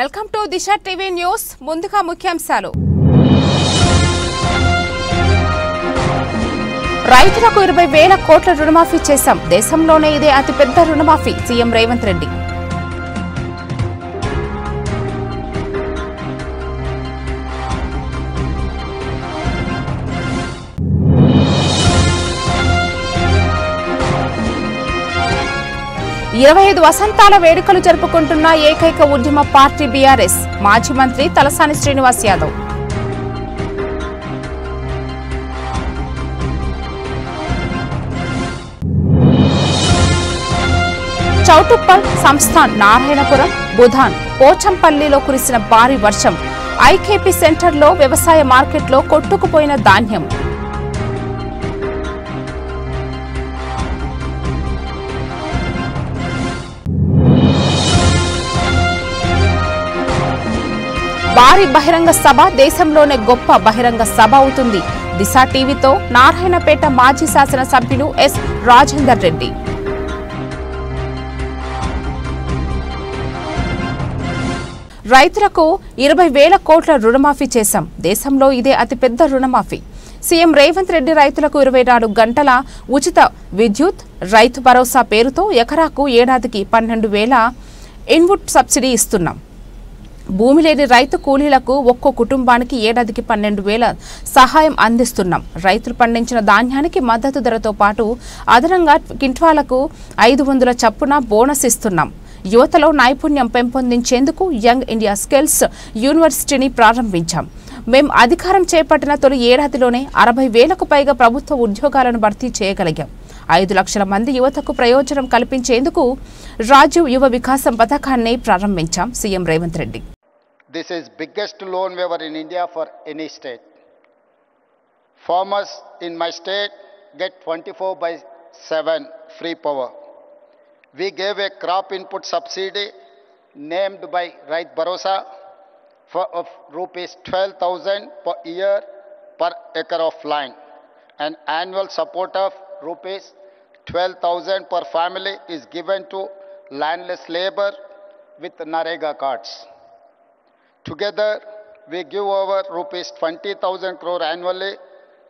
Welcome to Disha TV news. ముందుగా ముఖ్యాంశాలు. రైతులకు 20,000 కోట్ల రుణమాఫీ చేశాం. దేశంలోనే ఇదే అతిపెద్ద రుణమాఫీ. సీఎం రేవంత్ రెడ్డి. ఇరవై 25 వసంతాల వేడుకలు జరుపుకుంటున్న ఏకైక ఉద్యమ పార్టీ బీఆర్ఎస్. మాజీ మంత్రి తలసాని శ్రీనివాస్ యాదవ్. చౌటుప్పల్, సంస్థాన్, నారాయణపురం, బుధాన్, పోచంపల్లిలో కురిసిన భారీ వర్షం. ఐకేపీ సెంటర్లో వ్యవసాయ మార్కెట్లో కొట్టుకుపోయిన ధాన్యం. భారీ బహిరంగ సభ. దేశంలోనే గొప్ప బహిరంగ సభ అవుతుంది. దిశ టీవీతో నారాయణపేట మాజీ శాసన సభ్యులు ఎస్ రాజేందర్ రెడ్డి. రైతులకు 20,000 కోట్ల రుణమాఫీ చేశాం. దేశంలో ఇదే అతిపెద్ద రుణమాఫీ. సీఎం రేవంత్ రెడ్డి రైతులకు 24 గంటల ఉచిత విద్యుత్, రైతు భరోసా పేరుతో ఎకరాకు ఏడాదికి 12,000 ఇన్పుట్ సబ్సిడీ ఇస్తున్నాం. భూమి లేని రైతు కూలీలకు ఒక్కో కుటుంబానికి ఏడాదికి 12,000 సహాయం అందిస్తున్నాం. రైతులు పండించిన ధాన్యానికి మద్దతు ధరతో పాటు అదనంగా క్వింటాలకు 500 చప్పున బోనస్ ఇస్తున్నాం. యువతలో నైపుణ్యం పెంపొందించేందుకు యంగ్ ఇండియా స్కిల్స్ యూనివర్సిటీని ప్రారంభించాం. మేం అధికారం చేపట్టిన తొలి ఏడాదిలోనే 60,000కు పైగా ప్రభుత్వ ఉద్యోగాలను భర్తీ చేయగలిగాం. 5 లక్షల మంది యువతకు ప్రయోజనం కల్పించేందుకు రాజీవ్ యువ వికాసం పథకాన్ని ప్రారంభించాం. CM Revanth Reddy. This is biggest loan waiver in India for any state. Farmers in my state get 24/7 free power. We gave a crop input subsidy named by Rait Bharosa of rupees 12,000 per year per acre of land. An annual support of rupees 12,000 per family is given to landless labor with Narega cards. Together, we give over rupees 20,000 crore annually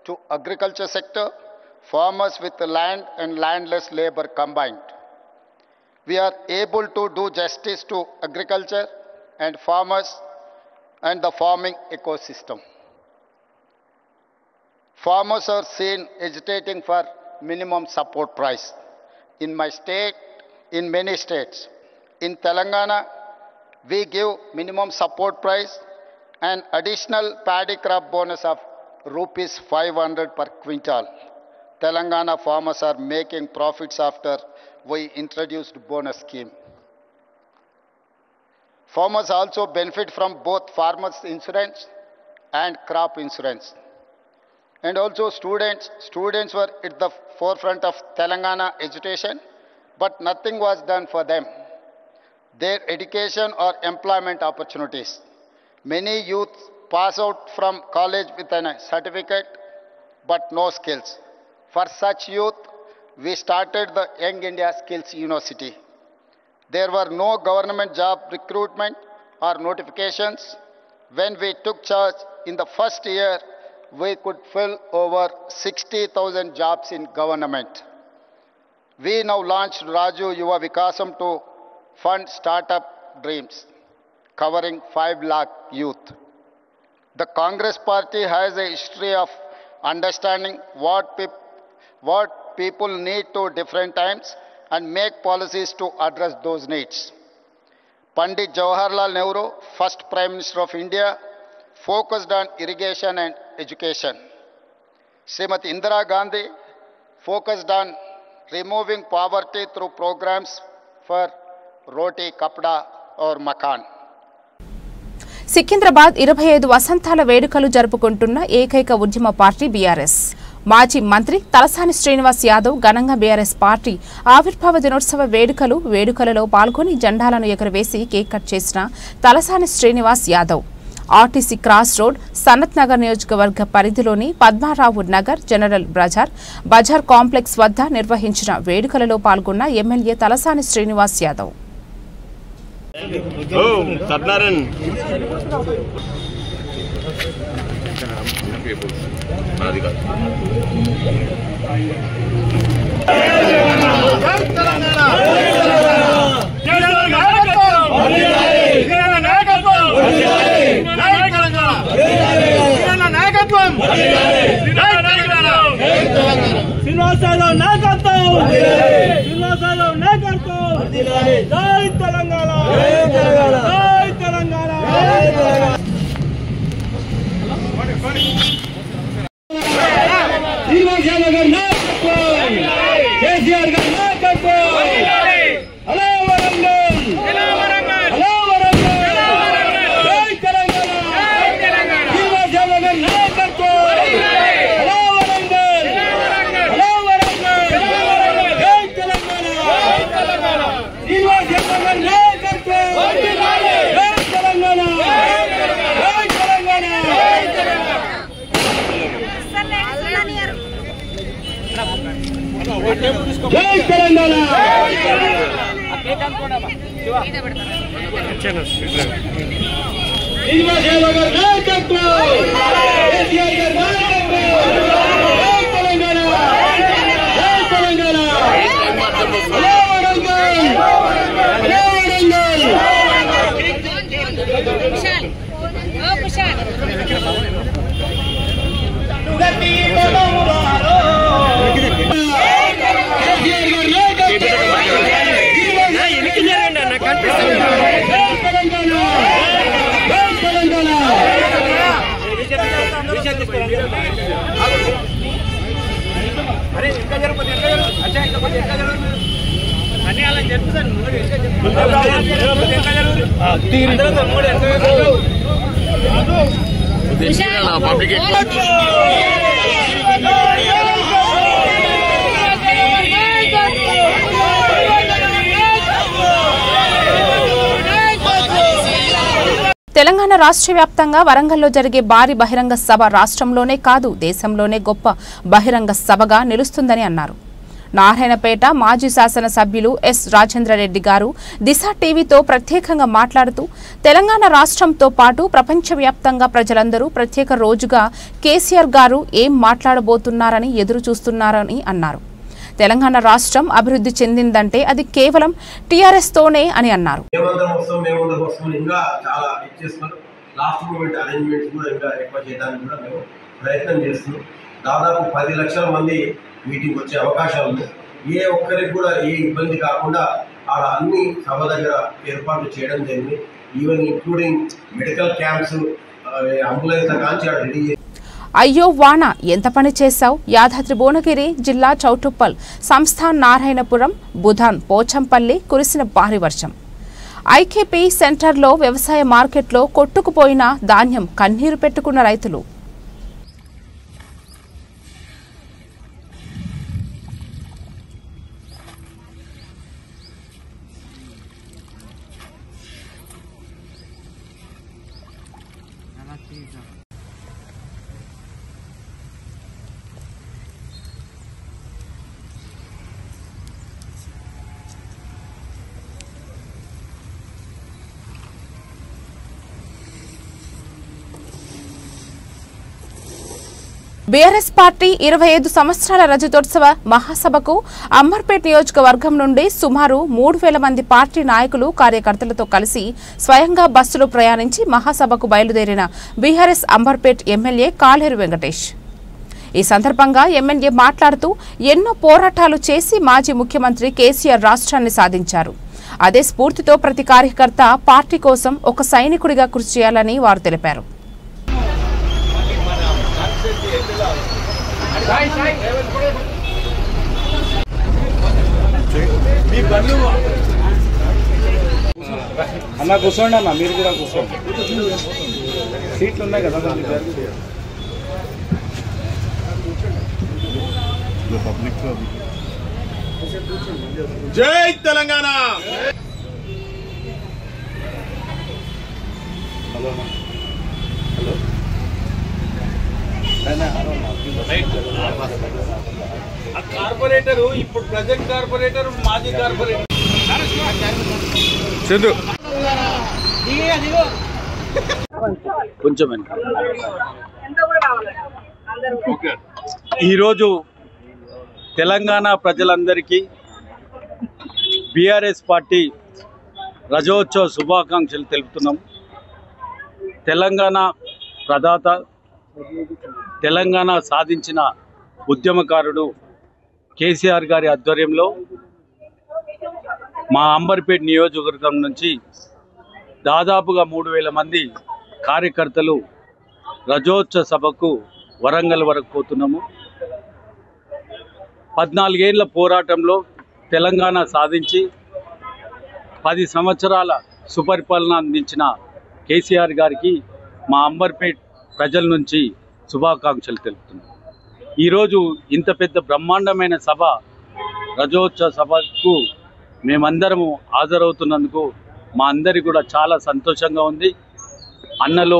to agriculture sector, farmers with land and landless labor combined. We are able to do justice to agriculture and farmers and the farming ecosystem. Farmers are seen agitating for minimum support price. In my state, in many states, in Telangana, we give minimum support price and additional paddy crop bonus of rupees 500 per quintal. Telangana farmers are making profits after we introduced bonus scheme. Farmers also benefit from both farmers insurance and crop insurance. And also students were at the forefront of Telangana education, but nothing was done for them. Their education or employment opportunities. Many youth pass out from college with a certificate but no skills. For such youth, we started the Young India Skills University. There were no government job recruitment or notifications. When we took charge in the first year, we could fill over 60,000 jobs in government. We now launched Rajiv Yuva Vikasam to fund startup dreams, covering 5 lakh youth. The Congress party has a history of understanding what people need to different times and make policies to address those needs. Pandit Jawaharlal Nehru, first Prime Minister of India, focused on irrigation and education. Srimati Indira Gandhi focused on removing poverty through programs for roti, kapda or makan. Secunderabad 25 వసంతాల వేడుకలు జరుపుకుంటున్న ఏకైక ఉద్యమ party BRS. మాజీ మంత్రి తలసాని శ్రీనివాస్ యాదవ్ ఘనంగా BRS party ఆవిర్భావ దినోత్సవ వేడుకలలో పాల్గొని జెండాలను ఎగురవేసి కేక్ కట్ చేసిన Talasani Srinivas Yadav RTC cross road, Sanath Nagar నియోజకవర్గ పరిధిలోని పద్మారావు నగర్, జనరల్ బజార్ కాంప్లెక్స్ వద్ద నిర్వహించిన వేడుకలలో పాల్గొన్న ఎమ్మెల్యే తలసాని శ్రీనివాస్ యాదవ్. సత్యనారాయణ జై తెలంగాణ తెలంగాణ రాష్ట్ర వ్యాప్తంగా వరంగల్లో జరిగే భారీ బహిరంగ సభ రాష్ట్రంలోనే కాదు దేశంలోనే గొప్ప బహిరంగ సభగా నిలుస్తుందని అన్నారు. నారాయణపేట మాజీ శాసన సభ్యులు ఎస్ రాజేంద్రరెడ్డి గారు దిశ టీవీతో ప్రత్యేకంగా మాట్లాడుతూ తెలంగాణ రాష్ట్రంతో పాటు ప్రపంచవ్యాప్తంగా ప్రజలందరూ ప్రత్యేక రోజుగా కేసీఆర్ గారు ఏం మాట్లాడబోతున్నారని ఎదురు చూస్తున్నారని అన్నారు. తెలంగాణ రాష్ట్రం అభివృద్ధి చెందిందంటే అది కేవలం టీఆర్ఎస్ తోనే అని అన్నారు. దాదాపు 10 లక్షల మంది మీటింగ్ వచ్చే అవకాశాలు ఉన్నాయి. ఏ ఒక్కరికి కూడా ఏ ఇబ్బంది కాకుండా ఆడ అన్ని సభ దగ్గర ఏర్పాట్లు చేయడం జరిగింది. Even including medical camps, ambulance కాంచి ఆడ రెడీ చేసి. అయ్యో వాన ఎంత పని చేశావు. యాదాద్రి భువనగిరి జిల్లా చౌటుప్పల్ సంస్థాన్ నారాయణపురం బుధాన్ పోచంపల్లి కురిసిన భారీ వర్షం. ఐకేపీ సెంటర్లో వ్యవసాయ మార్కెట్లో కొట్టుకుపోయిన ధాన్యం కన్నీరు పెట్టుకున్న రైతులు. బీఆర్ఎస్ పార్టీ 25 సంవత్సరాల రజతోత్సవ మహాసభకు అంబర్పేట్ నియోజకవర్గం నుండి సుమారు 3000 మంది పార్టీ నాయకులు కార్యకర్తలతో కలిసి స్వయంగా బస్సులో ప్రయాణించి మహాసభకు బయలుదేరిన బీఆర్ఎస్ అంబర్పేట్ ఎమ్మెల్యే కాలేరు వెంకటేష్. ఈ సందర్భంగా ఎమ్మెల్యే మాట్లాడుతూ ఎన్నో పోరాటాలు చేసి మాజీ ముఖ్యమంత్రి కేసీఆర్ రాష్ట్రాన్ని సాధించారు. అదే స్ఫూర్తితో ప్రతి కార్యకర్త పార్టీ కోసం ఒక సైనికుడిగా కృషి చేయాలని వారు తెలిపారు. అన్న కూర్చోండి అన్న, మీరు కూడా కూర్చోండి, సీట్లు ఉన్నాయి కదా. జై తెలంగాణ. హలో కార్పొరేటరు, ఇప్పుడు ప్రజెంట్ కార్పొరేటర్, మాజీ కార్పొరేటర్. కొంచెం ఈరోజు తెలంగాణ ప్రజలందరికీ బీఆర్ఎస్ పార్టీ రజోత్సవ శుభాకాంక్షలు తెలుపుతున్నాం. తెలంగాణ ప్రదాత, తెలంగాణ సాధించిన ఉద్యమకారుడు కేసీఆర్ గారి ఆధ్వర్యంలో మా అంబర్పేట నియోజకవర్గం నుంచి దాదాపుగా 3000 మంది కార్యకర్తలు రజోత్సవ సభకు వరంగల్ వరకు పోతున్నాము. 14 ఏళ్ల పోరాటంలో తెలంగాణ సాధించి 10 సంవత్సరాల సుపరిపాలన అందించిన కేసీఆర్ గారికి మా అంబర్పేట ప్రజల నుంచి శుభాకాంక్షలు తెలుపుతున్నాం. ఈరోజు ఇంత పెద్ద బ్రహ్మాండమైన సభ, రజోత్సవ సభకు మేమందరము హాజరవుతున్నందుకు మా అందరికీ కూడా చాలా సంతోషంగా ఉంది. అన్నలు,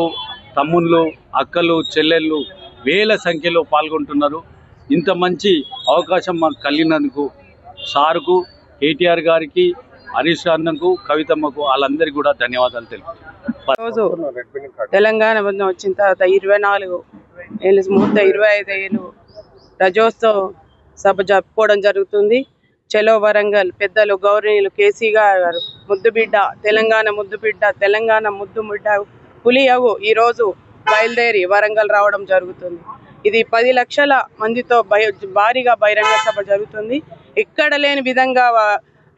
తమ్ముళ్ళు, అక్కలు, చెల్లెళ్ళు వేల సంఖ్యలో పాల్గొంటున్నారు. ఇంత మంచి అవకాశం మాకు కలిగినందుకు సార్కు, కేటీఆర్ గారికి, హరీష్ అన్నకు, కవితమ్మకు వాళ్ళందరికీ కూడా ధన్యవాదాలు తెలుపుతున్నాను. రోజు తెలంగాణ వచ్చిన తర్వాత 24 ఏళ్ళు, 25 ఏళ్ళు రజోత్సవ సభ జరుపుకోవడం జరుగుతుంది. చలో వరంగల్ పెద్దలు గౌరవనీయులు కేసీ గారు ముద్దుబిడ్డ, తెలంగాణ ముద్దుబిడ్డ, తెలంగాణ ముద్దుబిడ్డ పులియవు ఈరోజు బయలుదేరి వరంగల్ రావడం జరుగుతుంది. ఇది 10 లక్షల మందితో భారీగా బహిరంగ సభ జరుగుతుంది. ఎక్కడ లేని విధంగా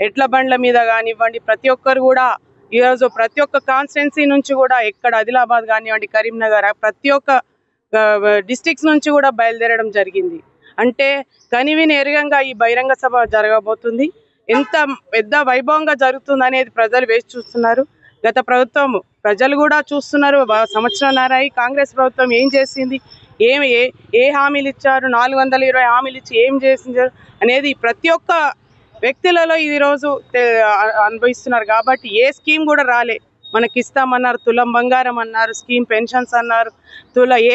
ఎడ్ల బండ్ల మీద కానివ్వండి, ప్రతి ఒక్కరు కూడా ఈరోజు ప్రతి ఒక్క కాన్స్టిట్యున్సీ నుంచి కూడా, ఎక్కడ ఆదిలాబాద్ కానివ్వండి, కరీంనగర్, ప్రతి ఒక్క డిస్ట్రిక్ట్స్ నుంచి కూడా బయలుదేరడం జరిగింది. అంటే కనివిని ఎరగంగా ఈ బహిరంగ సభ జరగబోతుంది. ఎంత పెద్ద వైభవంగా జరుగుతుంది అనేది ప్రజలు వేచి చూస్తున్నారు. గత ప్రభుత్వం ప్రజలు కూడా చూస్తున్నారు. సంవత్సరంన్నర కాంగ్రెస్ ప్రభుత్వం ఏం చేసింది, ఏ హామీలు ఇచ్చారు, 420 హామీలు ఇచ్చి ఏం చేసింది అనేది ప్రతి ఒక్క వ్యక్తులలో ఈరోజు అనుభవిస్తున్నారు. కాబట్టి ఏ స్కీమ్ కూడా రాలే. మనకి ఇస్తామన్నారు, తులం బంగారం అన్నారు, స్కీమ్ పెన్షన్స్ అన్నారు,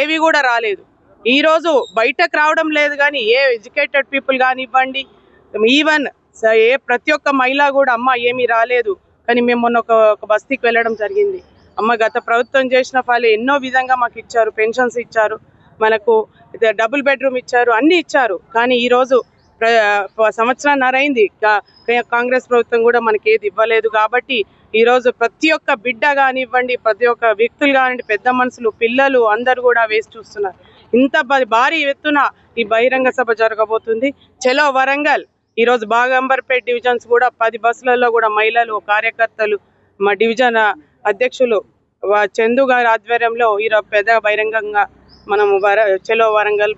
ఏవి కూడా రాలేదు. ఈరోజు బయటకు రావడం లేదు. కానీ ఏ ఎడ్యుకేటెడ్ పీపుల్ కానివ్వండి, ఈవెన్ ప్రతి ఒక్క మహిళ కూడా అమ్మ ఏమీ రాలేదు. కానీ మేము మొన్న ఒక బస్తీకి వెళ్ళడం జరిగింది. అమ్మ గత ప్రభుత్వం చేసిన ఫాలు ఎన్నో విధంగా మాకు ఇచ్చారు, పెన్షన్స్ ఇచ్చారు, మనకు డబుల్ బెడ్రూమ్ ఇచ్చారు, అన్నీ ఇచ్చారు. కానీ ఈరోజు సంవత్సరాన్నర అయింది, కాంగ్రెస్ ప్రభుత్వం కూడా మనకి ఏది ఇవ్వలేదు. కాబట్టి ఈరోజు ప్రతి ఒక్క బిడ్డ కానివ్వండి, ప్రతి ఒక్క వ్యక్తులు కానివ్వండి, పెద్ద మనుషులు, పిల్లలు అందరూ కూడా వేసి చూస్తున్నారు. ఇంత భారీ ఎత్తున ఈ బహిరంగ సభ జరగబోతుంది. చలో వరంగల్. ఈరోజు బాగంబర్పేట డివిజన్స్ కూడా 10 బస్సులలో కూడా మహిళలు, కార్యకర్తలు, మా డివిజన్ అధ్యక్షులు చందు గారి ఆధ్వర్యంలో ఈరోజు పెద్ద బహిరంగంగా మనము చలో వరంగల్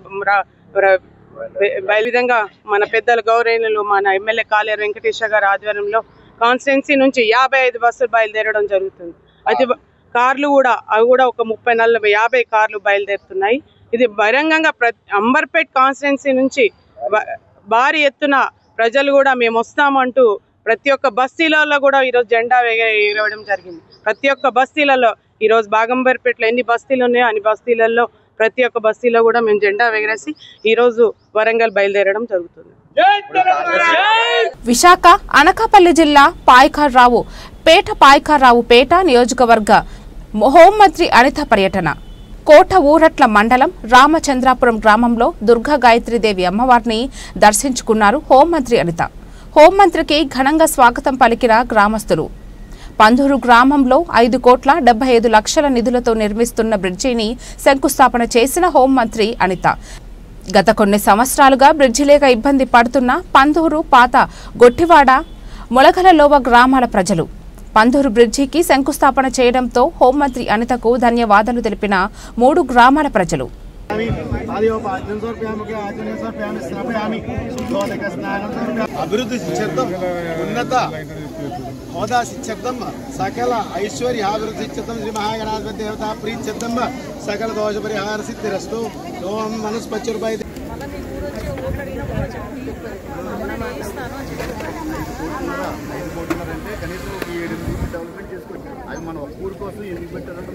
విధంగా మన పెద్దలు గౌరవనీయులు మన ఎమ్మెల్యే కాలేరు వెంకటేశ్వర గారి ఆధ్వర్యంలో కాన్స్టిట్యున్సీ నుంచి 55 బస్సులు బయలుదేరడం జరుగుతుంది. అది కార్లు కూడా, అవి కూడా ఒక 30-40-50 కార్లు బయలుదేరుతున్నాయి. ఇది బహిరంగంగా అంబర్పేట్ కాన్స్టిట్యున్సీ నుంచి భారీ ఎత్తున ప్రజలు కూడా మేము వస్తామంటూ ప్రతి ఒక్క బస్తీలలో కూడా ఈరోజు జెండా ఎగరవేయడం జరిగింది. ప్రతి ఒక్క బస్తీలలో ఈరోజు బాగంబర్పేటలో ఎన్ని బస్తీలు ఉన్నాయో అన్ని బస్తీలలో ప్రతి ఒక్క బస్తీలో కూడా మేము జెండా ఎగరేసి ఈరోజు వరంగల్ బయలుదేరడం జరుగుతుంది. విశాఖ అనకాపల్లి జిల్లా పాయకారావుపేట నియోజకవర్గ హోంమంత్రి అనిత పర్యటన. కోట ఊరట్ల మండలం రామచంద్రాపురం గ్రామంలో దుర్గా గాయత్రీదేవి అమ్మవారిని దర్శించుకున్నారు హోంమంత్రి అనిత. హోంమంత్రికి ఘనంగా స్వాగతం పలికిన గ్రామస్తులు. పందూరు గ్రామంలో 5,75,00,000 నిధులతో నిర్మిస్తున్న బ్రిడ్జిని శంకుస్థాపన చేసిన హోంమంత్రి అనిత. గత కొన్ని సంవత్సరాలుగా బ్రిడ్జి లేక ఇబ్బంది పడుతున్న పందూరు, పాత గొట్టివాడ, మొలగలలోవ గ్రామాల ప్రజలు పందూరు బ్రిడ్జికి శంకుస్థాపన చేయడంతో హోంమంత్రి అనితకు ధన్యవాదాలు తెలిపిన 3 గ్రామాల ప్రజలు. అభివృద్ధి సిద్ధార్థం, ఉన్నత హోదా సిద్ధార్థం, సకల ఐశ్వర్యాభివృద్ధి సిద్ధార్థం, శ్రీ మహాగణాధిపతి దేవత ప్రీతి సిద్ధం, సకల దోష పరిహార సిద్ధిరస్తు. ఓం మనస్పత్యుర్భై కనీసం 7 డెవలప్మెంట్ చేసుకోవచ్చు. అది మనం ఒక ఊరి కోసం ఎందుకు పెట్టారంటే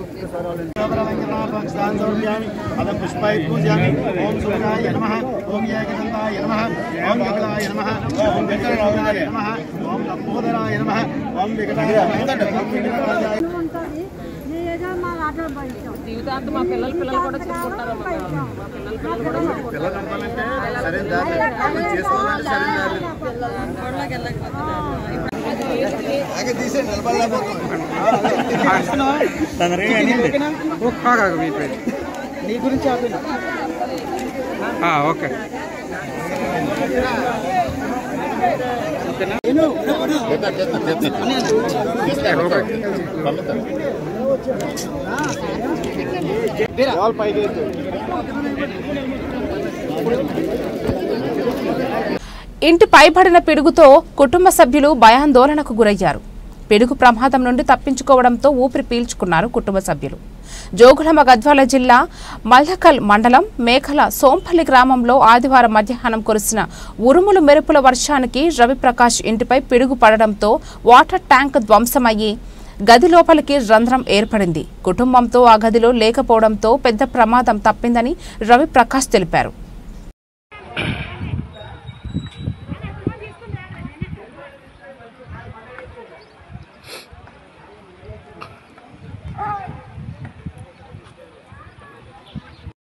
అదం పుష్పాయి పూజయామి. ఓం సూర్యాయ నమః, ఓం ఏకదంతాయ నమః, ఓం వికలాయ నమః, ఓం వెంకటరాయ నమః, ఓం లంబోదరాయ నమః, ఓం వికటాయ నమః. జీవితాంతం మా పిల్లలు కూడా చెప్పుకుంటారమ్మా. మా పిల్లలు కూడా నీ గురించి ఓకే ఇంటి పైబడిన పిడుగుతో కుటుంబ సభ్యులు భయాందోళనకు గురయ్యారు. పిడుగు ప్రమాదం నుండి తప్పించుకోవడంతో ఊపిరి పీల్చుకున్నారు కుటుంబ సభ్యులు. జోగులాంబ గద్వాల జిల్లా మల్దకల్ మండలం మేకల సోంపల్లి గ్రామంలో ఆదివారం మధ్యాహ్నం కురిసిన ఉరుములు మెరుపుల వర్షానికి రవిప్రకాష్ ఇంటిపై పిడుగు పడడంతో వాటర్ ట్యాంక్ ధ్వంసమయ్యి గది లోపలికి రంధ్రం ఏర్పడింది. కుటుంబంతో ఆ గదిలో లేకపోవడంతో పెద్ద ప్రమాదం తప్పిందని రవిప్రకాష్ తెలిపారు.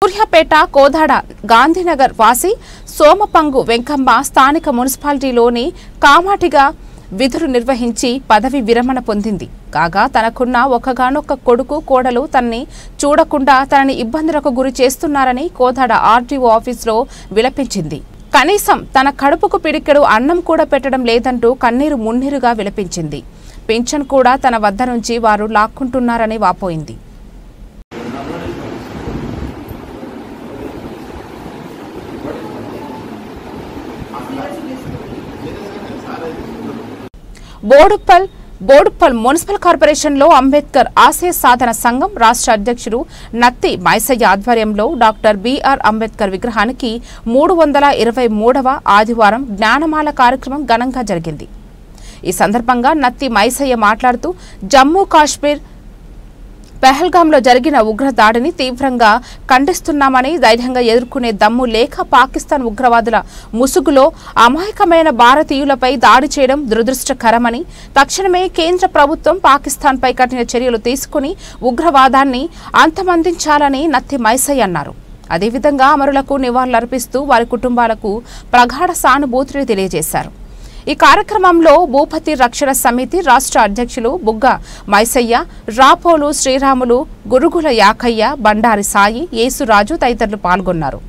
సూర్యాపేట కోదాడ గాంధీనగర్ వాసి సోమపంగు వెంకమ్మ స్థానిక మున్సిపాలిటీలోని కామాటిగా విధులు నిర్వహించి పదవి విరమణ పొందింది. కాగా తనకున్న ఒకగానొక్క కొడుకు కోడలు తనని చూడకుండా తనని ఇబ్బందులకు గురి చేస్తున్నారని కోదాడ ఆర్టీఓ ఆఫీసులో విలపించింది. కనీసం తన కడుపుకు పిడికెడు అన్నం కూడా పెట్టడం లేదంటూ కన్నీరు మున్నీరుగా విలపించింది. పింఛన్ కూడా తన వద్ద నుంచి వారు లాక్కుంటున్నారని వాపోయింది. బోడుప్పల్ మున్సిపల్ కార్పొరేషన్లో అంబేద్కర్ ఆశయ సాధన సంఘం రాష్ట్ర అధ్యక్షుడు నత్తి మైసయ్య ఆధ్వర్యంలో డాక్టర్ బిఆర్ అంబేద్కర్ విగ్రహానికి 323వ ఆదివారం జ్ఞానమాల కార్యక్రమం ఘనంగా జరిగింది. ఈ సందర్భంగా నత్తి మైసయ్య మాట్లాడుతూ జమ్మూ కాశ్మీర్ పెహల్గాంలో జరిగిన ఉగ్రదాడిని తీవ్రంగా ఖండిస్తున్నామని, ధైర్యంగా ఎదుర్కొనే దమ్ము లేక పాకిస్తాన్ ఉగ్రవాదుల ముసుగులో అమాయకమైన భారతీయులపై దాడి చేయడం దురదృష్టకరమని, తక్షణమే కేంద్ర ప్రభుత్వం పాకిస్తాన్పై కఠిన చర్యలు తీసుకుని ఉగ్రవాదాన్ని అంతమందించాలని నత్తి మైసయ్య అన్నారు. అదేవిధంగా అమరులకు నివాళులర్పిస్తూ వారి కుటుంబాలకు ప్రగాఢ సానుభూతిని తెలియజేశారు. ఈ కార్యక్రమంలో భూపతి రక్షణ సమితి రాష్ట్ర అధ్యక్షులు బుగ్గ మైసయ్య, రాపోలు శ్రీరాములు, గురుగుల యాకయ్య, బండారి సాయి, యేసురాజు తదితరులు పాల్గొన్నారు.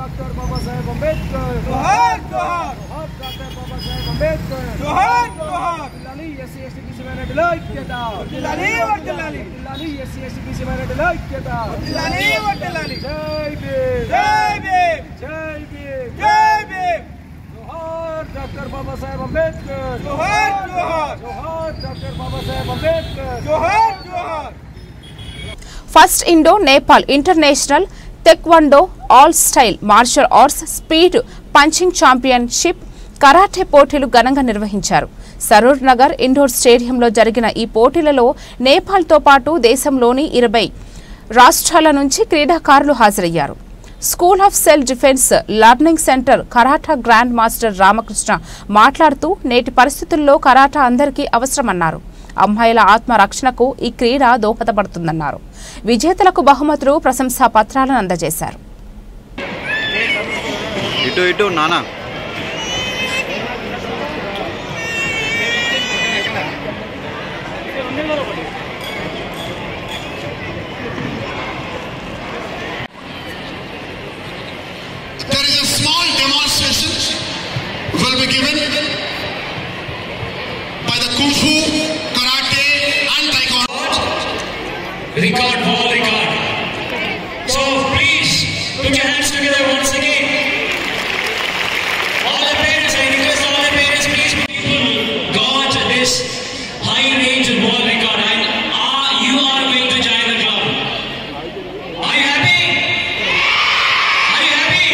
डॉक्टर बाबा साहेब अम्बेडकर जोहार जोहार डॉक्टर बाबा साहेब अम्बेडकर जोहार जोहार दिल्ली एससी की सेवाएं दिलाई केदा दिल्ली और दिल्ली एससी की सेवाएं दिलाई केदा दिल्ली और दिल्ली जय भीम जय भीम जय भीम जय भीम जोहार डॉक्टर बाबा साहेब अम्बेडकर जोहार जोहार जोहार डॉक्टर बाबा साहेब अम्बेडकर जोहार जोहार first Indo Nepal international taekwondo all style martial arts speed punching championship karate పోటీలు ఘనంగా నిర్వహించారు. సరూర్ నగర్ ఇండోర్ స్టేడియంలో జరిగిన ఈ పోటీలలో నేపాల్తో పాటు దేశంలోని 20 రాష్ట్రాల నుంచి క్రీడాకారులు హాజరయ్యారు. School of self defence learning centre కరాటా grand master Ramakrishna మాట్లాడుతూ నేటి పరిస్థితుల్లో కరాటా అందరికీ అవసరమన్నారు. అమ్మాయిల ఆత్మరక్షణకు ఈ క్రీడ దోహదపడుతుందన్నారు. విజేతలకు బహుమతులు, ప్రశంసా పత్రాలను అందజేశారు. There is a small demonstration will be given by the Kung Fu, Karate and Taekwondo. Record, ball record. So please put your hands together once again. All the parents, I request all the parents, please people got this high range ball record and you are going to join the club. Are you happy? Are you happy?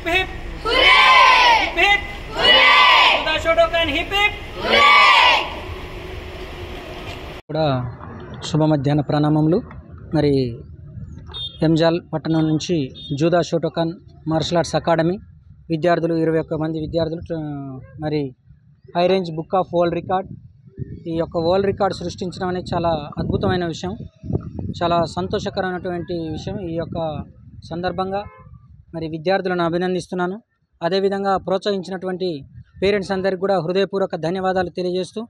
Hip hip. Hooray! Hip hip. Hooray! Judha Shotokan hip hip. Hooray! కూడా శుభ మధ్యాహ్న ప్రణామములు. మరి ఎంజాల్ పట్టణం నుంచి జూదా Shotokan martial arts academy విద్యార్థులు 21 మంది విద్యార్థులు మరి high range book of world record ఈ యొక్క వరల్డ్ రికార్డ్ సృష్టించడం అనేది చాలా అద్భుతమైన విషయం, చాలా సంతోషకరమైనటువంటి విషయం. ఈ యొక్క సందర్భంగా మరి విద్యార్థులను అభినందిస్తున్నాను. అదేవిధంగా ప్రోత్సహించినటువంటి పేరెంట్స్ అందరికీ కూడా హృదయపూర్వక ధన్యవాదాలు తెలియజేస్తూ,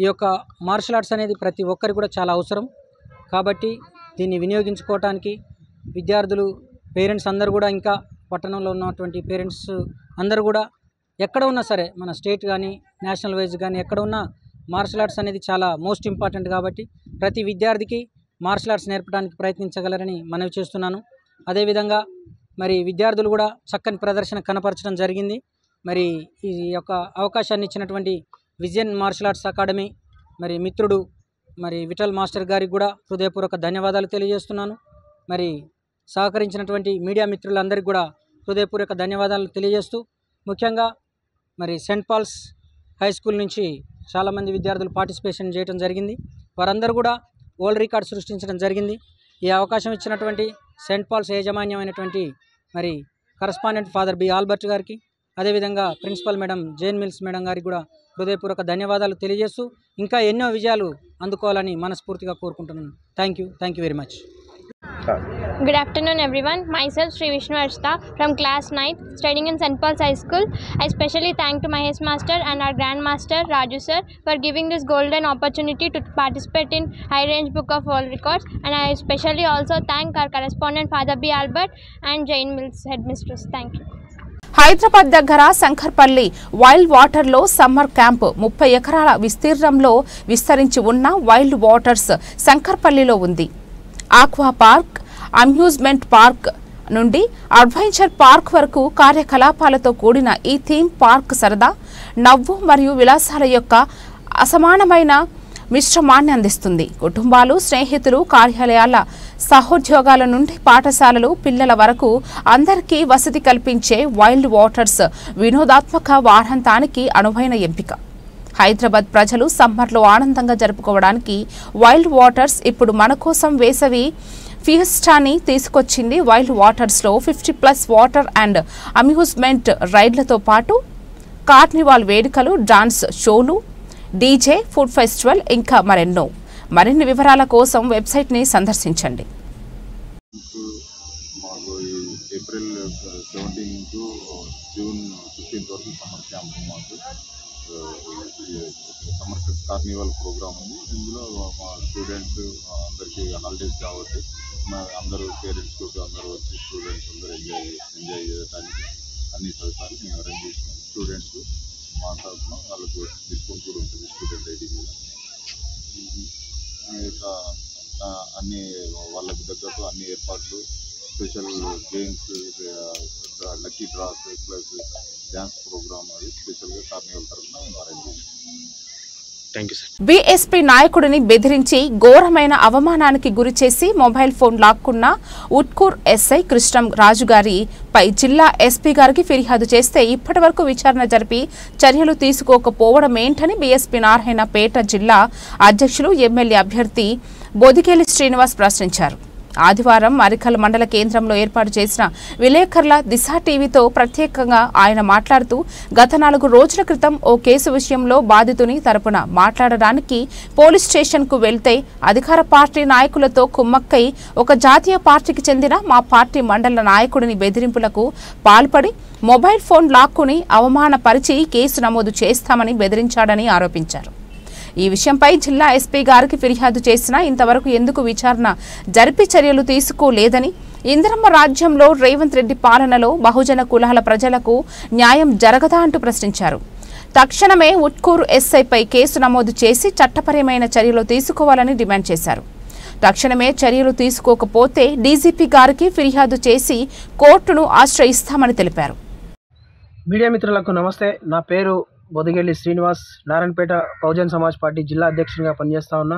ఈ యొక్క మార్షల్ ఆర్ట్స్ అనేది ప్రతి ఒక్కరికి కూడా చాలా అవసరం కాబట్టి దీన్ని వినియోగించుకోవటానికి విద్యార్థులు పేరెంట్స్ అందరూ కూడా, ఇంకా పట్టణంలో ఉన్నటువంటి పేరెంట్స్ అందరూ కూడా ఎక్కడ ఉన్నా సరే, మన స్టేట్ కానీ నేషనల్ వైజ్ కానీ ఎక్కడ ఉన్నా మార్షల్ ఆర్ట్స్ అనేది చాలా మోస్ట్ ఇంపార్టెంట్ కాబట్టి ప్రతి విద్యార్థికి మార్షల్ ఆర్ట్స్ నేర్పడానికి ప్రయత్నించగలరని మనవి చేస్తున్నాను. అదేవిధంగా మరి విద్యార్థులు కూడా చక్కని ప్రదర్శన కనపరచడం జరిగింది. మరి ఈ యొక్క అవకాశాన్ని ఇచ్చినటువంటి విజన్ మార్షల్ ఆర్ట్స్ అకాడమీ మరి మిత్రుడు మరి విఠల్ మాస్టర్ గారికి కూడా హృదయపూర్వక ధన్యవాదాలు తెలియజేస్తున్నాను. మరి సహకరించినటువంటి మీడియా మిత్రులందరికీ కూడా హృదయపూర్వక ధన్యవాదాలు తెలియజేస్తూ, ముఖ్యంగా మరి సెయింట్ పాల్స్ హై స్కూల్ నుంచి చాలామంది విద్యార్థులు పార్టిసిపేషన్ చేయడం జరిగింది. వారందరూ కూడా వరల్డ్ రికార్డ్ సృష్టించడం జరిగింది. ఈ అవకాశం ఇచ్చినటువంటి సెయింట్ పాల్స్ యాజమాన్యమైనటువంటి మరి కరస్పాండెంట్ ఫాదర్ బి ఆల్బర్ట్ గారికి, అదేవిధంగా principal madam Jain Mills madam గారికి కూడా హృదయపూర్వక ధన్యవాదాలు తెలియజేస్తూ ఇంకా ఎన్నో విజయాలు అందుకోవాలని మనస్ఫూర్తిగా కోరుకుంటున్నాను. Thank you very much. Good afternoon everyone. Myself Sri Vishnu Arshita from class 9 studying in St. Paul's High School. I specially thank to my headmaster and our grandmaster Raju sir for giving this golden opportunity to participate in High Range Book of World Records, and I especially also thank our correspondent Father B. Albert and Jane Mills headmistress. Thank you. Hyderabad దగ్గర Shankarpally wild వాటర్లో summer camp 30 ఎకరాల విస్తీర్ణంలో విస్తరించి ఉన్న wild waters శంకర్పల్లిలో ఉంది. Aqua park, amusement park నుండి adventure park వరకు కార్యకలాపాలతో కూడిన ఈ థీమ్ పార్క్ సరదా, నవ్వు మరియు విలాసాల యొక్క అసమానమైన మిశ్రమాన్ని అందిస్తుంది. కుటుంబాలు, స్నేహితులు, కార్యాలయాల సహోద్యోగాల నుండి పాఠశాలలు, పిల్లల వరకు అందరికీ వసతి కల్పించే వైల్డ్ వాటర్స్ వినోదాత్మక వారాంతానికి అనువైన ఎంపిక. హైదరాబాద్ ప్రజలు సమ్మర్లో ఆనందంగా జరుపుకోవడానికి వైల్డ్ వాటర్స్ ఇప్పుడు మన కోసం వేసవి ఫియస్టాని తీసుకొచ్చింది. వైల్డ్ వాటర్స్లో 50+ వాటర్ అండ్ అమ్యూజ్మెంట్ రైడ్లతో పాటు కార్నివాల్ వేడుకలు, డాన్స్ షోలు, డీజే, ఫుడ్ ఫెస్టివల్ ఇంకా మరెన్నో. మరిన్ని వివరాల కోసం వెబ్సైట్ని సందర్శించండి. ఏప్రిల్ 17 to జూన్ 15 వరకు సమ్మర్ క్యాంప్ మాకు సమ్మర్ కార్నివల్ ప్రోగ్రామ్ ఉంది. ఇందులో మా స్టూడెంట్స్ అందరికీ హాలిడేస్ కాబట్టి అందరూ పేరెంట్స్ తోటి అందరూ వచ్చి స్టూడెంట్స్ అందరూ ఎంజాయ్ చేయడానికి అన్ని సదుపాయాలు మేము అరేంజ్ చేసినాం. స్టూడెంట్స్ మా తరఫున వాళ్ళకు డిస్కౌంట్ కూడా ఉంటుంది స్టూడెంట్ ఐడి మీద. ఇట్లా అన్ని వాళ్ళకు దగ్గరకు అన్ని ఏర్పాట్లు, special games, lucky draws plus dance program అది స్పెషల్గా కార్నివల్ తరఫున మేము అరేంజ్ చేసాం. బీఎస్పీ నాయకుడిని బెదిరించి ఘోరమైన అవమానానికి గురిచేసి mobile phone లాక్కున్న Utkoor SI Krishnam Raju గారిపై జిల్లా ఎస్పీ గారికి ఫిర్యాదు చేస్తే ఇప్పటి వరకు విచారణ జరిపి చర్యలు తీసుకోకపోవడం ఏంటని బీఎస్పీ నారాయణపేట జిల్లా అధ్యక్షులు ఎమ్మెల్యే అభ్యర్థి బొదిగేలి శ్రీనివాస్ ప్రశ్నించారు. ఆదివారం అరికల్ మండల కేంద్రంలో ఏర్పాటు చేసిన విలేకరుల దిశ టీవీతో ప్రత్యేకంగా ఆయన మాట్లాడుతూ, గత 4 రోజుల క్రితం ఓ కేసు విషయంలో బాధితుని తరపున మాట్లాడడానికి పోలీస్ స్టేషన్కు వెళ్తే అధికార పార్టీ నాయకులతో కుమ్మక్కై ఒక జాతీయ పార్టీకి చెందిన మా పార్టీ మండల నాయకుడిని బెదిరింపులకు పాల్పడి మొబైల్ ఫోన్ లాక్కుని అవమానపరిచి కేసు నమోదు చేస్తామని బెదిరించాడని ఆరోపించారు. ఈ విషయంపై జిల్లా ఎస్పీ గారికి ఫిర్యాదు చేసినా ఇంతవరకు ఎందుకు విచారణ జరిపి చర్యలు తీసుకోలేదని, ఇందిరమ్మ రాజ్యంలో రేవంత్ రెడ్డి పాలనలో బహుజన కులాల ప్రజలకు న్యాయం జరగదా అంటూ ప్రశ్నించారు. తక్షణమే ఉట్కూరు ఎస్ఐపై కేసు నమోదు చేసి చట్టపరమైన చర్యలు తీసుకోవాలని డిమాండ్ చేశారు. తక్షణమే చర్యలు తీసుకోకపోతే డీజీపీ గారికి ఫిర్యాదు చేసి కోర్టును ఆశ్రయిస్తామని తెలిపారు. మీడియా మిత్రులకు నమస్తే. నా పేరు బొదిగేలి శ్రీనివాస్, నారాయణపేట బహుజన్ సమాజ్ పార్టీ జిల్లా అధ్యక్షునిగా పనిచేస్తా ఉన్నా.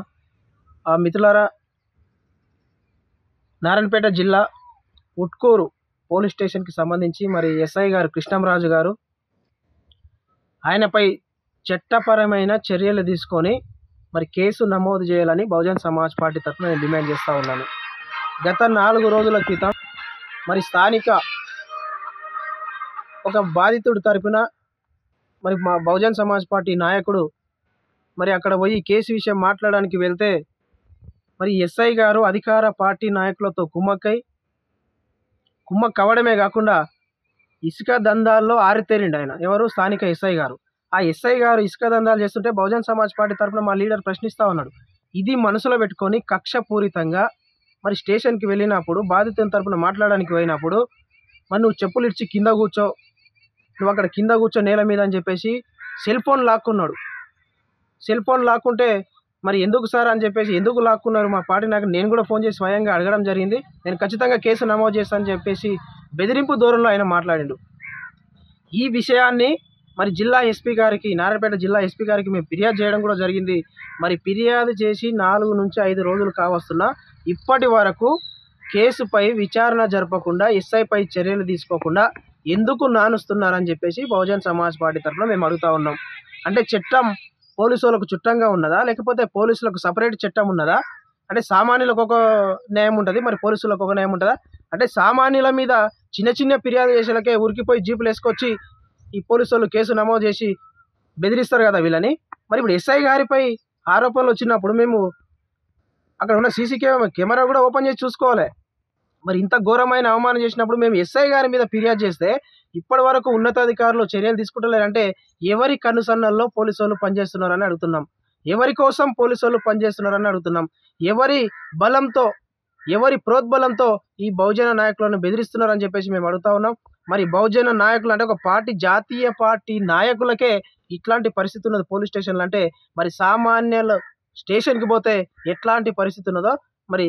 మిత్రులారా, నారాయణపేట జిల్లా ఉట్కూరు పోలీస్ స్టేషన్కి సంబంధించి మరి ఎస్ఐ గారు కృష్ణంరాజు గారు ఆయనపై చట్టపరమైన చర్యలు తీసుకొని మరి కేసు నమోదు చేయాలని బహుజన్ సమాజ్ పార్టీ తరఫున నేను డిమాండ్ చేస్తూ ఉన్నాను. గత 4 రోజుల క్రితం మరి స్థానిక ఒక బాధితుడి తరపున మరి మా బహుజన్ సమాజ్ పార్టీ నాయకుడు మరి అక్కడ పోయి కేసు విషయం మాట్లాడడానికి వెళ్తే మరి ఎస్ఐ గారు అధికార పార్టీ నాయకులతో కుమ్మక్కవడమే కాకుండా ఇసుక దందాల్లో ఆరితేరిండు ఆయన. ఎవరు? స్థానిక ఎస్ఐ గారు. ఆ ఎస్ఐ గారు ఇసుక దందాలు చేస్తుంటే బహుజన్ సమాజ్ పార్టీ తరఫున మా లీడర్ ప్రశ్నిస్తూ ఉన్నాడు. ఇది మనసులో పెట్టుకొని కక్షపూరితంగా మరి స్టేషన్కి వెళ్ళినప్పుడు బాధితుల తరపున మాట్లాడడానికి పోయినప్పుడు మరి నువ్వు చెప్పులు ఇచ్చి కింద కూర్చో, నువ్వు అక్కడ కింద కూర్చో నేల మీద అని చెప్పేసి సెల్ ఫోన్ లాక్కున్నాడు. సెల్ ఫోన్ లాక్కుంటే మరి ఎందుకు సార్ అని చెప్పేసి ఎందుకు లాక్కున్నారు మా పార్టీ నాకు నేను కూడా ఫోన్ చేసి స్వయంగా అడగడం జరిగింది. నేను ఖచ్చితంగా కేసు నమోదు చేస్తానని చెప్పేసి బెదిరింపు ధోరణిలో ఆయన మాట్లాడిండు. ఈ విషయాన్ని మరి జిల్లా ఎస్పీ గారికి, నారాయణపేట జిల్లా ఎస్పీ గారికి మేము ఫిర్యాదు చేయడం కూడా జరిగింది. మరి ఫిర్యాదు చేసి 4 నుంచి 5 రోజులు కావస్తున్నా ఇప్పటి వరకు కేసుపై విచారణ జరపకుండా ఎస్ఐపై చర్యలు తీసుకోకుండా ఎందుకు నానుస్తున్నారని చెప్పేసి బహుజన్ సమాజ్ పార్టీ తరఫున మేము అడుగుతా ఉన్నాం. అంటే చట్టం పోలీసులకు చుట్టంగా ఉన్నదా, లేకపోతే పోలీసులకు సపరేట్ చట్టం ఉన్నదా? అంటే సామాన్యులకు ఒక న్యాయం ఉంటుంది, మరి పోలీసులకు ఒక న్యాయం ఉంటుందా? అంటే సామాన్యుల మీద చిన్న ఫిర్యాదు చేసేలకే ఉరికిపోయి జీపులు వేసుకొచ్చి ఈ పోలీసులు కేసు నమోదు చేసి బెదిరిస్తారు కదా వీళ్ళని. మరి ఇప్పుడు ఎస్ఐ గారిపై ఆరోపణలు వచ్చినప్పుడు మేము అక్కడ ఉన్న సీసీ కెమెరా కూడా ఓపెన్ చేసి చూసుకోవాలి. మరి ఇంత ఘోరమైన అవమానం చేసినప్పుడు మేము ఎస్ఐ గారి మీద ఫిర్యాదు చేస్తే ఇప్పటి వరకు ఉన్నతాధికారులు చర్యలు తీసుకుంటలేరంటే ఎవరి కనుసన్నల్లో పోలీసులు పనిచేస్తున్నారని అడుగుతున్నాం. ఎవరి కోసం పోలీసులు పనిచేస్తున్నారని అడుగుతున్నాం. ఎవరి బలంతో, ఎవరి ప్రోద్బలంతో ఈ బహుజన నాయకులను బెదిరిస్తున్నారని చెప్పేసి మేము అడుగుతా ఉన్నాం. మరి బహుజన నాయకులు అంటే ఒక పార్టీ, జాతీయ పార్టీ నాయకులకే ఇట్లాంటి పరిస్థితి ఉన్నది పోలీస్ స్టేషన్లు అంటే మరి సామాన్యుల స్టేషన్కి పోతే ఎట్లాంటి పరిస్థితి ఉన్నదో మరి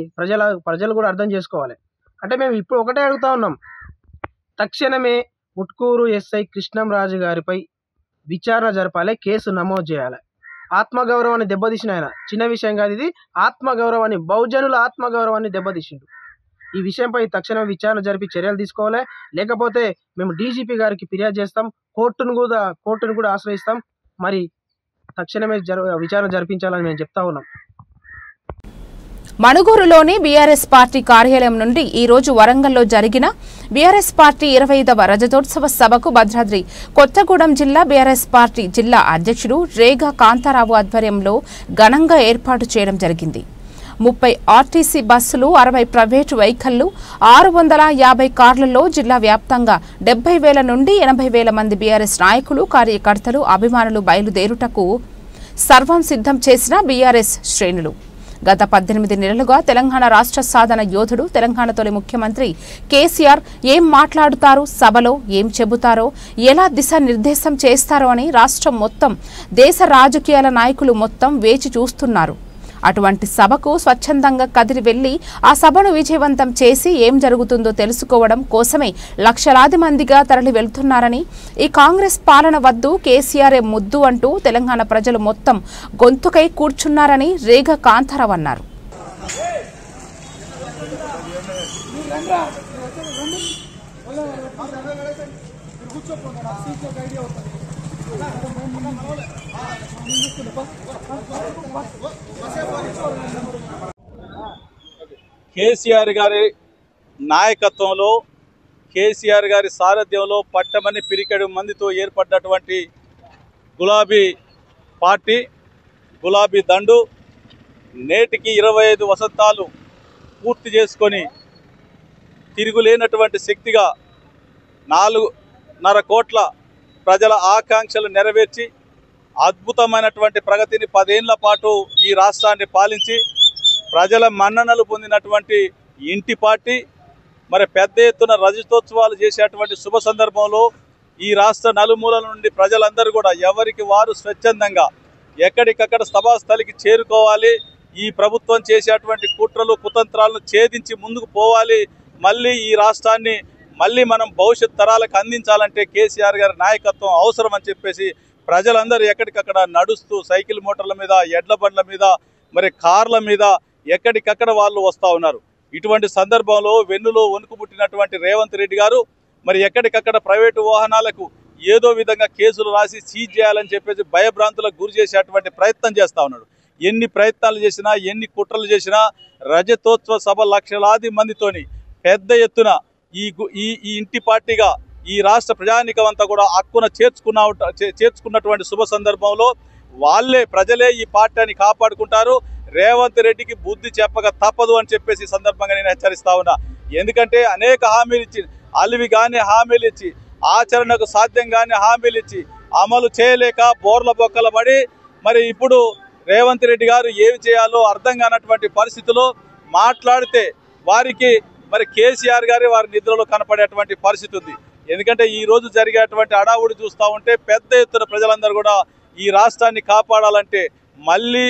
ప్రజలు కూడా అర్థం చేసుకోవాలి. అంటే మేము ఇప్పుడు ఒకటే అడుగుతా ఉన్నాం, తక్షణమే ముట్కూరు ఎస్ఐ కృష్ణంరాజు గారిపై విచారణ జరపాలి, కేసు నమోదు చేయాలి. ఆత్మగౌరవాన్ని దెబ్బతీసిన ఆయన, చిన్న విషయం కాదు ఇది, ఆత్మగౌరవాన్ని, బహుజనుల ఆత్మగౌరవాన్ని దెబ్బతీసిండు. ఈ విషయంపై తక్షణమే విచారణ జరిపి చర్యలు తీసుకోవాలి. లేకపోతే మేము డీజీపీ గారికి ఫిర్యాదు చేస్తాం, కోర్టును కూడా ఆశ్రయిస్తాం. మరి తక్షణమే విచారణ జరిపించాలని మేము చెప్తా ఉన్నాం. మణుగూరులోని బీఆర్ఎస్ పార్టీ కార్యాలయం నుండి ఈ రోజు వరంగల్లో జరిగిన బీఆర్ఎస్ పార్టీ 25వ రజతోత్సవ సభకు భద్రాద్రి కొత్తగూడెం జిల్లా బీఆర్ఎస్ పార్టీ జిల్లా అధ్యక్షుడు రేగా కాంతారావు ఆధ్వర్యంలో ఘనంగా ఏర్పాటు చేయడం జరిగింది. 30 ఆర్టీసీ బస్సులు, 60 ప్రైవేటు వెహికళ్లు, 650 కార్లలో జిల్లా వ్యాప్తంగా 70,000 నుండి 80,000 మంది బీఆర్ఎస్ నాయకులు, కార్యకర్తలు, అభిమానులు బయలుదేరుటకు సర్వం సిద్ధం చేసిన బీఆర్ఎస్ శ్రేణులు. గత 18 నెలలుగా తెలంగాణ రాష్ట్ర సాధన యోధుడు, తెలంగాణ తొలి ముఖ్యమంత్రి కేసీఆర్ ఏం మాట్లాడుతారు, సభలో ఏం చెబుతారో, ఎలా దిశానిర్దేశం చేస్తారో అని రాష్ట్రం మొత్తం, దేశ రాజకీయాల నాయకులు మొత్తం వేచి చూస్తున్నారు. అటువంటి సభకు స్వచ్ఛందంగా కదిలి వెళ్లి ఆ సభను విజయవంతం చేసి ఏం జరుగుతుందో తెలుసుకోవడం కోసమే లక్షలాది మందిగా తరలి వెళ్తున్నారని, ఈ కాంగ్రెస్ పాలన వద్దు, కేసీఆర్ ముద్దు అంటూ తెలంగాణ ప్రజలు మొత్తం గొంతుకై కూర్చున్నారని రేగా కాంతారావు అన్నారు. కేసీఆర్ గారి నాయకత్వంలో, కేసీఆర్ గారి సారథ్యంలో పట్టమని పిరికెడు మందితో ఏర్పడ్డటువంటి గులాబీ పార్టీ, గులాబీ దండు నేటికి 25 వసంతాలు పూర్తి చేసుకొని తిరుగులేనటువంటి శక్తిగా 4.5 కోట్ల ప్రజల ఆకాంక్షలు నెరవేర్చి అద్భుతమైనటువంటి ప్రగతిని 10 ఏళ్ల పాటు ఈ రాష్ట్రాన్ని పాలించి ప్రజల మన్ననలు పొందినటువంటి ఇంటి పార్టీ. మరి పెద్ద ఎత్తున రజతోత్సవాలు చేసేటువంటి శుభ సందర్భంలో ఈ రాష్ట్ర నలుమూలల నుండి ప్రజలందరూ కూడా ఎవరికి వారు స్వచ్ఛందంగా ఎక్కడికక్కడ సభాస్థలికి చేరుకోవాలి. ఈ ప్రభుత్వం చేసేటువంటి కుట్రలు కుతంత్రాలను ఛేదించి ముందుకు పోవాలి. మళ్ళీ ఈ రాష్ట్రాన్ని మనం భవిష్యత్ తరాలకు అందించాలంటే కేసీఆర్ గారి నాయకత్వం అవసరం అని చెప్పేసి ప్రజలందరూ ఎక్కడికక్కడ నడుస్తూ, సైకిల్ మోటార్ల మీద, ఎడ్ల బండ్ల మీద, మరి కార్ల మీద ఎక్కడికక్కడ వాళ్ళు వస్తూ ఉన్నారు. ఇటువంటి సందర్భంలో వెన్నులో వణుకు పుట్టినటువంటి రేవంత్ రెడ్డి గారు మరి ఎక్కడికక్కడ ప్రైవేటు వాహనాలకు ఏదో విధంగా కేసులు రాసి సీజ్ చేయాలని చెప్పేసి భయభ్రాంతులకు గురి చేసేటువంటి ప్రయత్నం చేస్తూ ఉన్నాడు. ఎన్ని ప్రయత్నాలు చేసినా, ఎన్ని కుట్రలు చేసినా రజతోత్సవ సభ లక్షలాది మందితోని పెద్ద ఎత్తున ఈ ఇంటి పార్టీగా ఈ రాష్ట్ర ప్రజానీకం అంతా కూడా హక్కున చేర్చుకున్నటువంటి శుభ సందర్భంలో ప్రజలే ఈ పార్టీని కాపాడుకుంటారు. రేవంత్ రెడ్డికి బుద్ధి చెప్పక తప్పదు అని చెప్పేసి సందర్భంగా నేను హెచ్చరిస్తా ఉన్నా. ఎందుకంటే అనేక హామీలు ఇచ్చి, అలివి కానీ హామీలు ఇచ్చి, ఆచరణకు సాధ్యం కానీ హామీలు ఇచ్చి అమలు చేయలేక బోర్ల బొక్కల పడి మరి ఇప్పుడు రేవంత్ రెడ్డి గారు ఏమి చేయాలో అర్థం కానటువంటి పరిస్థితిలో మాట్లాడితే వారికి మరి కేసీఆర్ గారి వారి నిద్రలో కనపడేటువంటి పరిస్థితి ఉంది. ఎందుకంటే ఈ రోజు జరిగేటువంటి అడావుడి చూస్తూ ఉంటే పెద్ద ఎత్తున ప్రజలందరూ కూడా ఈ రాష్ట్రాన్ని కాపాడాలంటే మళ్ళీ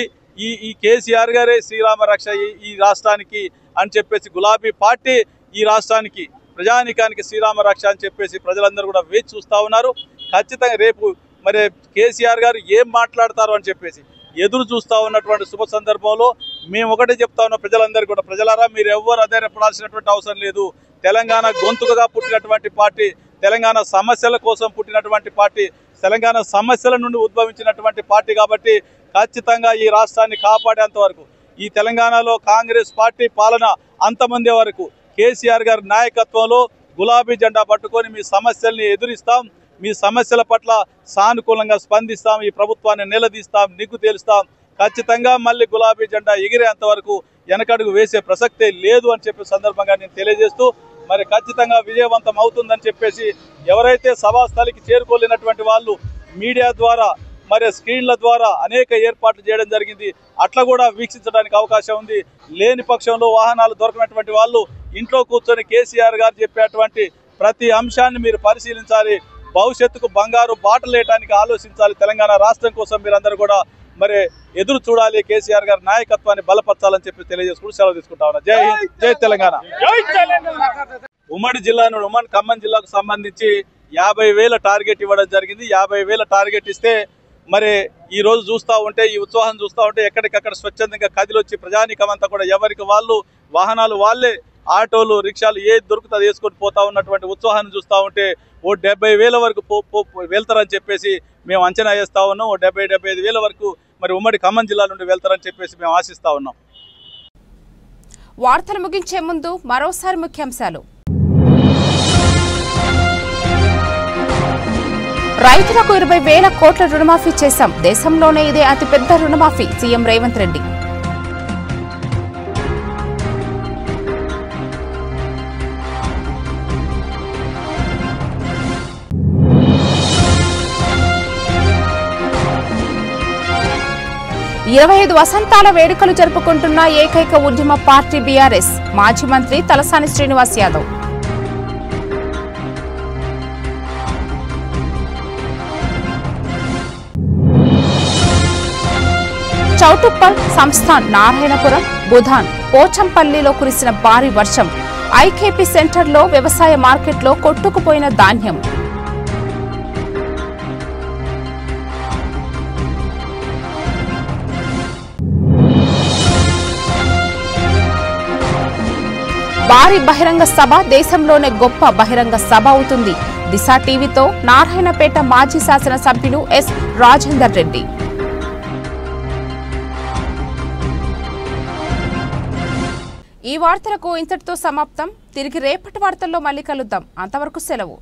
ఈ కేసీఆర్ గారే శ్రీరామ రక్ష ఈ రాష్ట్రానికి అని చెప్పేసి గులాబీ పార్టీ ఈ రాష్ట్రానికి ప్రజానికానికి శ్రీరామ రక్ష అని చెప్పేసి ప్రజలందరూ కూడా వేచి చూస్తూ ఉన్నారు. ఖచ్చితంగా రేపు మరి కేసీఆర్ గారు ఏం మాట్లాడతారు అని చెప్పేసి ఎదురు చూస్తూ ఉన్నటువంటి శుభ సందర్భంలో మేము ఒకటే చెప్తా ఉన్నాం ప్రజలందరూ కూడా, ప్రజలారా మీరు ఎవ్వరు అధైర్యపడాల్సినటువంటి అవసరం లేదు. తెలంగాణ గొంతుకగా పుట్టినటువంటి పార్టీ, తెలంగాణ సమస్యల కోసం పుట్టినటువంటి పార్టీ, తెలంగాణ సమస్యల నుండి ఉద్భవించినటువంటి పార్టీ కాబట్టి ఖచ్చితంగా ఈ రాష్ట్రాన్ని కాపాడేంత వరకు, ఈ తెలంగాణలో కాంగ్రెస్ పార్టీ పాలన అంతమంది వరకు కేసీఆర్ గారి నాయకత్వంలో గులాబీ జెండా పట్టుకొని మీ సమస్యల్ని ఎదురిస్తాం, మీ సమస్యల పట్ల సానుకూలంగా స్పందిస్తాం, ఈ ప్రభుత్వాన్ని నిలదీస్తాం, నిగ్గు తేలుస్తాం. ఖచ్చితంగా మళ్ళీ గులాబీ జెండా ఎగిరేంత వరకు వెనకడుగు వేసే ప్రసక్తే లేదు అని చెప్పే సందర్భంగా నేను తెలియజేస్తూ మరి ఖచ్చితంగా విజయవంతం అవుతుందని చెప్పేసి ఎవరైతే సభాస్థలికి చేరుకోలేనటువంటి వాళ్ళు మీడియా ద్వారా మరి స్క్రీన్ల ద్వారా అనేక ఏర్పాట్లు చేయడం జరిగింది. అట్లా కూడా వీక్షించడానికి అవకాశం ఉంది. లేని పక్షంలో వాహనాలు దొరకనటువంటి వాళ్ళు ఇంట్లో కూర్చొని కేసీఆర్ గారు చెప్పేటువంటి ప్రతి అంశాన్ని మీరు పరిశీలించాలి. భవిష్యత్తుకు బంగారు బాటలు వేయడానికి ఆలోచించాలి. తెలంగాణ రాష్ట్రం కోసం మీరందరూ కూడా మరి ఎదురు చూడాలి. కేసీఆర్ గారి నాయకత్వాన్ని బలపరచాలని చెప్పి తెలియజేసుకుంటూ సెలవు తీసుకుంటా ఉన్నా. జై హింద్, జై తెలంగాణ. ఉమ్మడి ఖమ్మం జిల్లాకు సంబంధించి 50,000 టార్గెట్ ఇవ్వడం జరిగింది. 50,000 టార్గెట్ ఇస్తే మరి ఈ రోజు చూస్తూ ఉంటే, ఈ ఉత్సాహం చూస్తూ ఉంటే ఎక్కడికక్కడ స్వచ్ఛందంగా కదిలొచ్చి ప్రజానికం అంతా కూడా ఎవరికి వాళ్ళు వాహనాలు వాళ్ళే, ఆటోలు, రిక్షాలు ఏది దొరుకుతుంది వేసుకొని పోతా ఉన్నటువంటి ఉత్సాహాన్ని చూస్తూ ఉంటే 70,000 వరకు వెళ్తారని చెప్పేసి మేము అంచనా వేస్తూ ఉన్నాం. 70,000-75,000 వరకు మరి ఉమ్మడి ఖమ్మం జిల్లా నుండి వెళ్తారని చెప్పేసి మేము ఆశిస్తా ఉన్నాం. వార్తలు ముగించే ముందు మరోసారి ముఖ్యాంశాలు. రైతులకు 20,000 కోట్ల రుణమాఫీ చేశాం. దేశంలోనే ఇదే అతిపెద్ద రుణమాఫీ. సీఎం రేవంత్ రెడ్డి. ఇరవై 25 వసంతాల వేడుకలు జరుపుకుంటున్న ఏకైక ఉద్యమ పార్టీ బీఆర్ఎస్. మాజీ మంత్రి తలసాని శ్రీనివాస్ యాదవ్. చౌటుప్పల్, సంస్థాన్, నారాయణపురం, బుధాన్, పోచంపల్లిలో కురిసిన భారీ వర్షం. ఐకేపీ సెంటర్లో వ్యవసాయ మార్కెట్లో కొట్టుకుపోయిన ధాన్యం. భారీ బహిరంగ సభ, దేశంలోనే గొప్ప బహిరంగ సభ అవుతుంది. దిశ టీవీతో నారాయణపేట మాజీ శాసనసభ్యులు ఎస్ రాజేందర్ రెడ్డి. ఈ వార్తలకు ఇంతటితో సమాప్తం. తిరిగి రేపటి వార్తల్లో మళ్ళీ కలుద్దాం. అంతవరకు సెలవు.